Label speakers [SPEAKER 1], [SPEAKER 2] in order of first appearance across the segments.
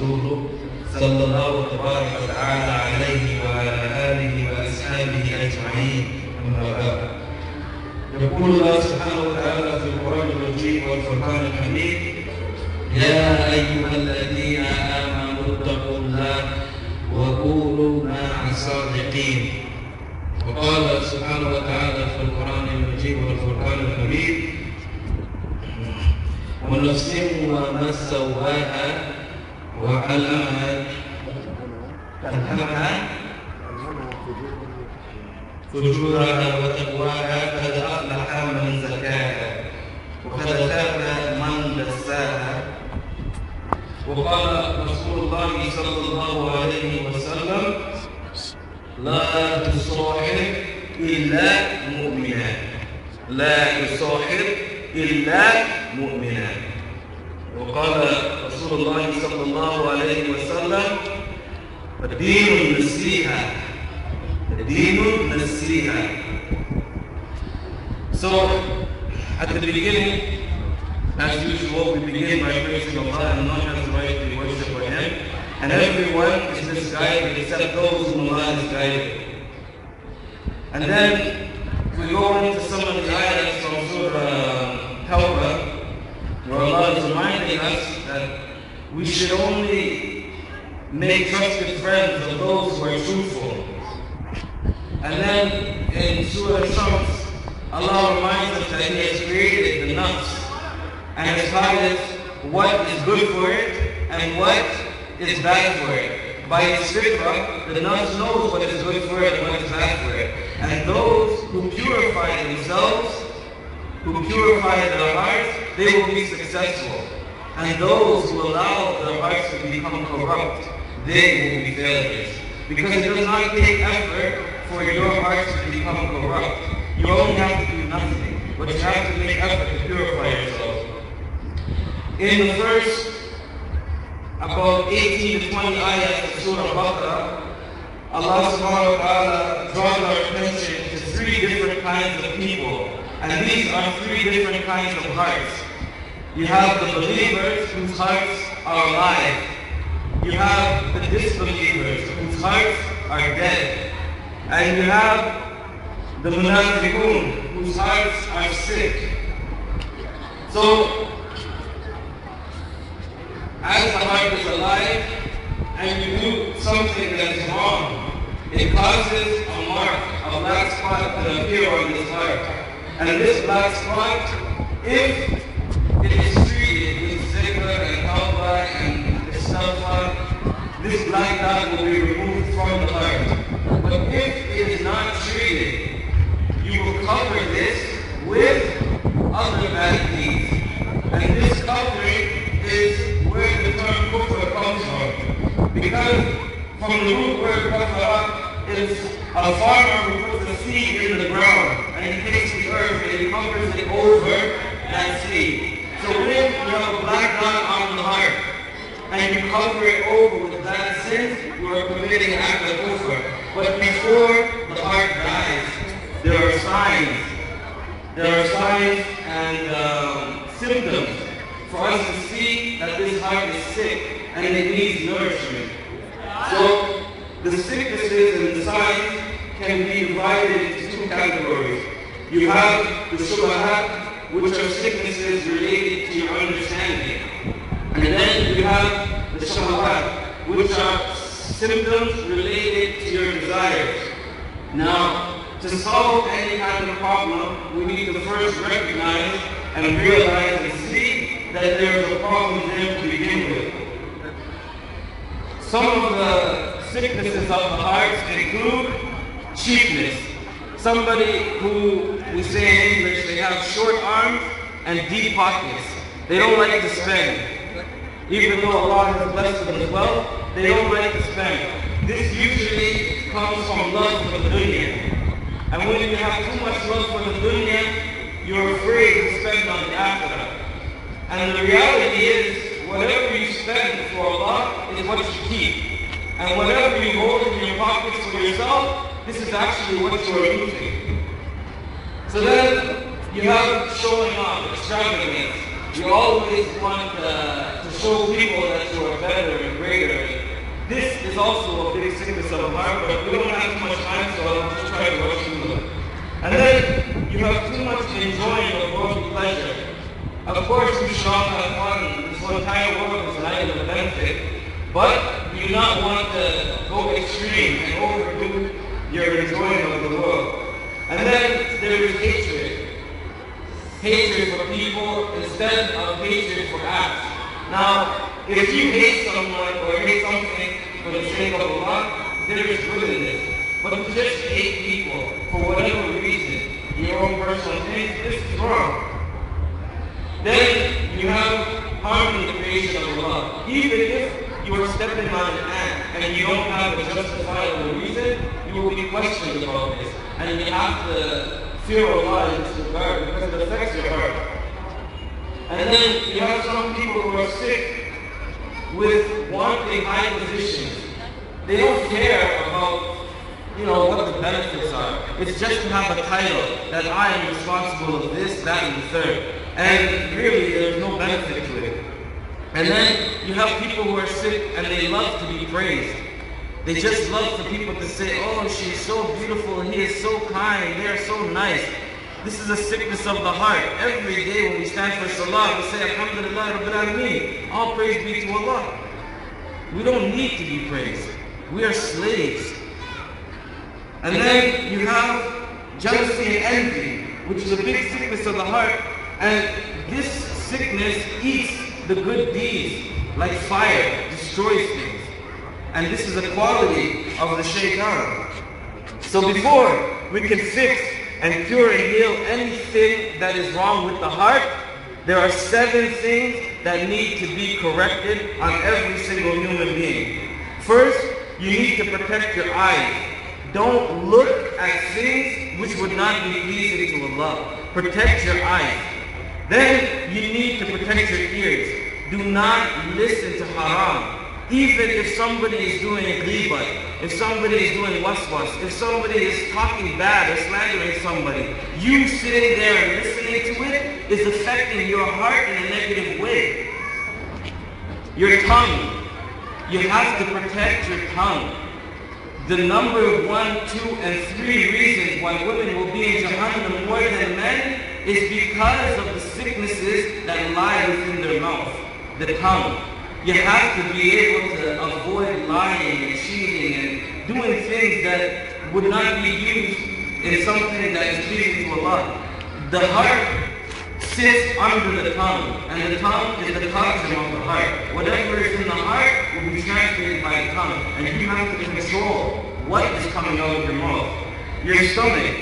[SPEAKER 1] ورسوله صلى الله تبارك وتعالى عليه وعلى آله وأصحابه أجمعين، أما بعد. يقول الله سبحانه وتعالى في القرآن المجيد والفرقان الحميد: يا أيها الذين آمنوا اتقوا الله وكونوا مع الصادقين. وقال سبحانه وتعالى في القرآن المجيد والفرقان الحميد: ونفس وما سواها وألهمها فجورها وتقواها، قد أفلح من زكاها وقد خاب من دساها. وقال رسول الله صلى الله عليه وسلم: لا تصاحب إلا مؤمنا، لا تصاحب إلا مؤمنا. وقال رسول الله صلى الله عليه وسلم: الدين النصيحة، الدين النصيحة. So, at the beginning, as usual, we begin by praising Allah and none has the right to worship for Him. And everyone is misguided except those whom Allah has guided. And then we go into some of the ayahs from Surah Tawbah, where Allah is reminding us that we should only make trusted friends of those who are truthful. And then in Surah Shams, Allah reminds us that He has created the nafs and has taught us what is good for it and what is bad for it. By its fitrah, the nafs knows what is good for it and what is bad for it. And those who purify themselves, who purify their hearts, they will be successful. And those who allow their hearts to become corrupt, they will be failures. Because it does not take effort for your hearts to become corrupt. You only have to do nothing, but you have to make effort to purify yourself. In the first about 18 to 20 ayahs of Surah Baqarah, Allah subhanahu wa ta'ala draws our attention to three different kinds of people. And these are three different kinds of hearts. You have the believers whose hearts are alive. You have the disbelievers whose hearts are dead. And you have the munafiqun whose hearts are sick. So, as the heart is alive and you do something that is wrong, it causes a mark, a black spot to appear on this heart. And this black spot, if it is treated with zikr and tawbah and istighfar, this black dot will be removed from the heart. But if it is not treated, you will cover this with other bad deeds. And this covering is where the term kufr comes from. Because from the root word kafara is a farmer who puts a seed in the ground and he takes the earth and he covers it over that seed. So when you have a black dot on the heart and you cover it over with bad sins, you are committing an act of kufr. But before the heart dies, there are signs. There are signs and symptoms for us to see that this heart is sick and it needs nourishment. So the sicknesses and the signs can be divided into two categories. You have the shubahat, which are sicknesses related to your understanding. And then you have the shahawat, which are symptoms related to your desires. Now, to solve any kind of problem, we need to first recognize and realize and see that there is a problem there to begin with. Some of the sicknesses of the heart include cheapness. Somebody who, we say in English, they have short arms and deep pockets. They don't like to spend. Even though Allah has blessed them with wealth, they don't like to spend. This usually comes from love for the dunya. And when you have too much love for the dunya, you're afraid to spend on the akhirah. And the reality is, whatever you spend for Allah is what you keep. And whatever you hold in your pockets for yourself, this is actually what you are losing. So then, you have showing off, extravagance. You always want to show people that you are better and greater. This is also a big sickness of the heart, but we don't have too much time, so I'll just try to rush through them. And then you have too much enjoying of worldly pleasure. Of course, you should all have fun. This whole entire world is an item of benefit, but you do not want to go extreme and overdo your enjoyment of the world. And then there is hatred. Hatred for people instead of hatred for acts. Now, if you hate someone or hate something for the sake of Allah, there is good in this. But to just hate people for whatever reason, your own personal things, this is wrong. Then you have harming the creation of Allah. Even if you are stepping on an act and you don't have a justifiable reason, you will be questioned about this. And you have to fear Allah in this regard because it affects your heart. And then you have some people who are sick with wanting high positions. They don't care about, what the benefits are. It's just to have a title that I am responsible of this, that, and the third. And really, there's no benefit to it. And then you have people who are sick and they love to be praised. They just love for people to say, oh, she's so beautiful, he is so kind, they are so nice. This is a sickness of the heart. Every day when we stand for Salah, we say, Alhamdulillah Rabbil Alameen. All praise be to Allah. We don't need to be praised. We are slaves. And then you have jealousy and envy, which is a big sickness of the heart. And this sickness eats the good deeds like fire, destroys things. And this is a quality of the shaitan. So before we can fix and cure and heal anything that is wrong with the heart, there are 7 things that need to be corrected on every single human being. First, you need to protect your eyes. Don't look at things which would not be pleasing to Allah. Protect your eyes. Then you need to protect your ears. Do not listen to haram. Even if somebody is doing ghibah, if somebody is doing waswas, if somebody is talking bad or slandering somebody, you sitting there and listening to it is affecting your heart in a negative way. Your tongue. You have to protect your tongue. The number 1, 2, and 3 reasons why women will be in Jahannam more than men is because of the sicknesses that lie within their mouth, the tongue. You have to be able to avoid lying and cheating and doing things that would not be used in something that is pleasing to Allah. The heart sits under the tongue, and the tongue is the toxin of the heart. Whatever is in the heart will be transmitted by the tongue, and you have to control what is coming out of your mouth. Your stomach.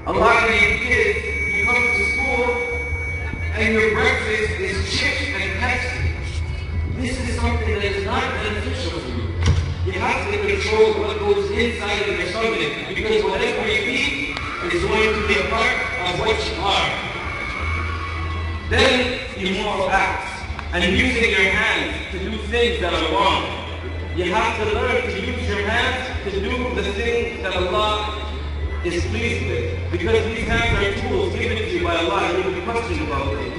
[SPEAKER 1] A lot of you kids, you come to school, and your breakfast is chips and Pepsi. This is something that is not beneficial for you. You have to control what goes inside of your stomach, because whatever you eat is going to be a part of what you are. Then immoral acts, and using your hands to do things that are wrong. You have to learn to use your hands to do the things that Allah is pleased with, because these hands are tools given to you by Allah, and you will be questioned about things.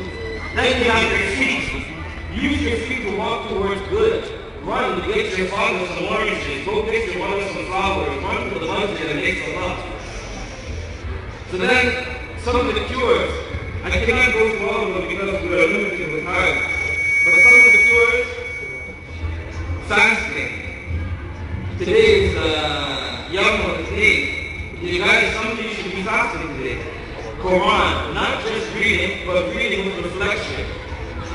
[SPEAKER 1] Then you have your feet. Use your feet to walk towards good. Run to get your father some oranges. Go get your mother some flowers. Run to the masjid and make salah. So then, some of the cures. I cannot go through all of them because we are limited with time. But some of the cures, fasting. Today is Yom Kippur. You guys, some of you should be fasting today. Quran, not just reading, but reading with reflection.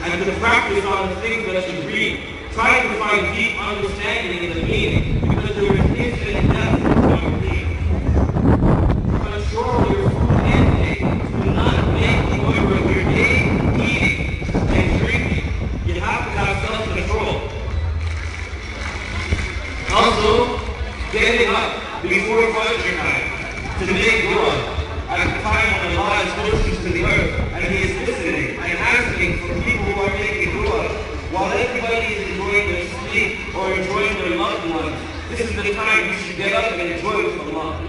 [SPEAKER 1] And to practice on the things that you read. Try to find deep understanding in the meaning, because there is infinite depth in your meaning. Control your food intake. Do not make the order of your day eating and drinking. You have to have self-control. Also, getting up before Fajr time to make dua at the time when Allah is closest to the earth and He is listening and asking for people who are making dua while everybody is enjoying their sleep or enjoying their loved ones. This is the time you should get up and enjoy with Allah.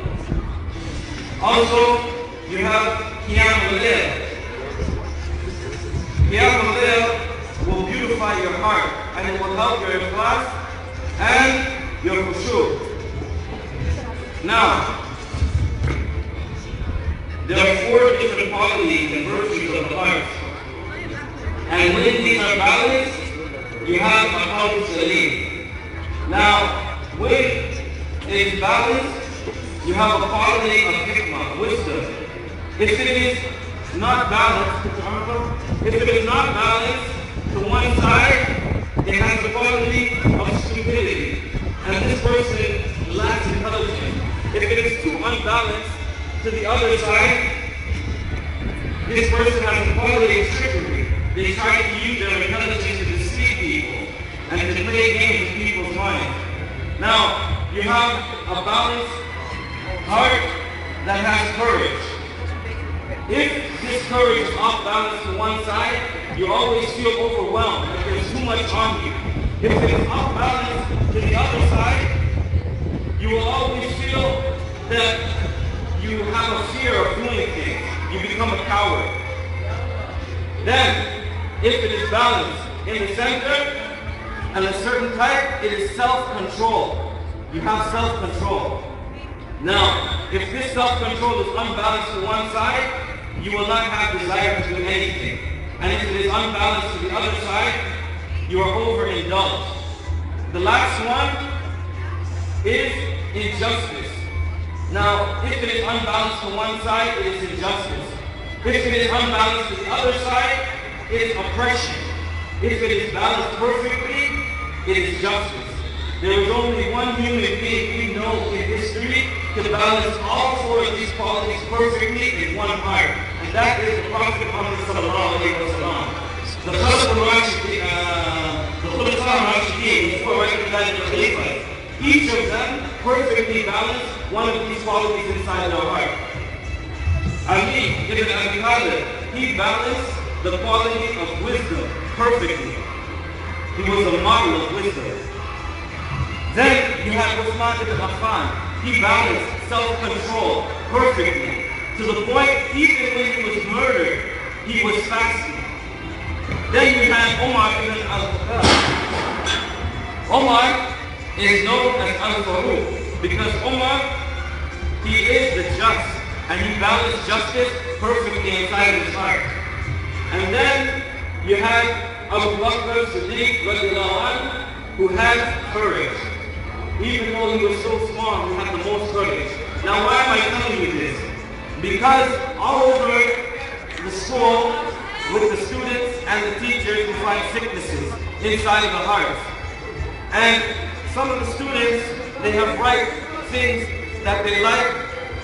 [SPEAKER 1] Also, you have Qiyam al-Layl. Qiyam al-Layl will beautify your heart and it will help your ikhlas and your khushu'. Now, there are 4 different qualities and virtues of the heart. And when these are balanced, you have a qalb salim. Now, when it is balanced, you have a quality of hikmah, wisdom. If it is not balanced, to one side, it has the quality of stupidity. And this person lacks intelligence. If it is too unbalanced to the other side, this person has the quality of trickery. They try to use their intelligence to deceive people and to play games with people's minds. Now, you have a balanced heart that has courage. If this courage is off balance to one side, you always feel overwhelmed, like there's too much on you. If it is off balance to the other side, you will always feel that you have a fear of doing things. You become a coward. Then, if it is balanced in the center, and a certain type, it is self-control. You have self-control. Now, if this self-control is unbalanced to one side, you will not have desire to do anything. And if it is unbalanced to the other side, you are overindulged. The last one is injustice. Now, if it is unbalanced to one side, it is injustice. If it is unbalanced to the other side, it is oppression. If it is balanced perfectly, it is justice. There is only one human being we know in history to balance all 4 of these qualities perfectly in one heart. And that is the Prophet Muhammad sallallahu alayhi wa sallam. The Khulafa al-Rashidin, the 4 recognized Khalifas, each of them perfectly balanced one of these qualities inside their heart. Ali ibn Abi Talib, he balanced the quality of wisdom perfectly. He was a model of wisdom. Then you have Uthman ibn Affan. He balanced self-control perfectly. To the point, even when he was murdered, he was fasting. Then you have Umar ibn al-Khattab. Umar is known as Al-Faruq because Umar, he is the just, and he balanced justice perfectly inside his heart. And then you have Abu Bakr Siddiq radiallahu anhu, who had courage. Even though he was so small, he had the most courage. Now why am I telling you this? Because all over the school, with the students and the teachers, we find sicknesses inside of the hearts. And some of the students, they have write things that they like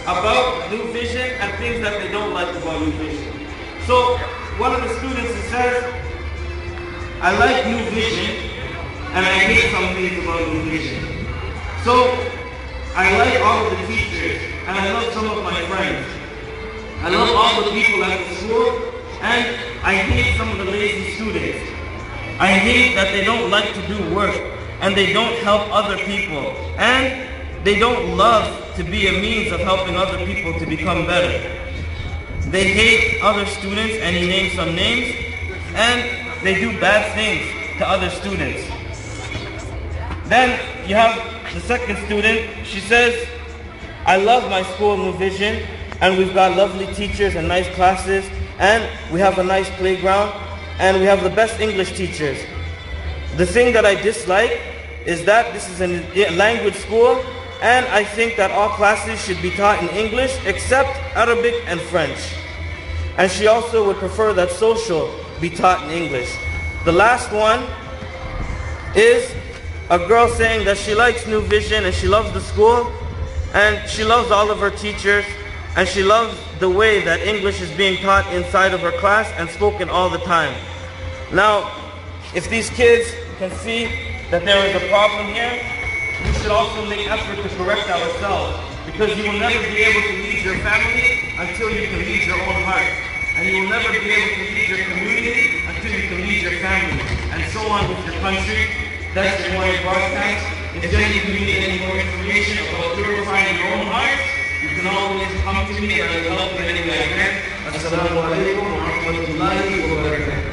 [SPEAKER 1] about New Vision and things that they don't like about New Vision. So one of the students says, I like New Vision and I hate some things about New Vision. So I like all of the teachers and I love some of my friends. I love all the people at the school and I hate some of the lazy students. I hate that they don't like to do work and they don't help other people and they don't love to be a means of helping other people to become better. They hate other students, and he names some names, and they do bad things to other students. Then you have the second student. She says, I love my school, New Vision, and we've got lovely teachers and nice classes, and we have a nice playground, and we have the best English teachers. The thing that I dislike is that this is a language school, and I think that all classes should be taught in English except Arabic and French. And she also would prefer that social be taught in English. The last one is a girl saying that she likes New Vision and she loves the school and she loves all of her teachers and she loves the way that English is being taught inside of her class and spoken all the time. Now, if these kids can see that there is a problem here, we should also make effort to correct ourselves, because you will never be able to lead your family until you can lead your own heart. And you will never be able to lead your community until you can lead your family. And so on with your country. That's the morning broadcast. If you need any more information about purifying your own heart, you can always come to me and I will help you any way I can. Assalamu alaikum wa rahmatullahi wa barakatuh.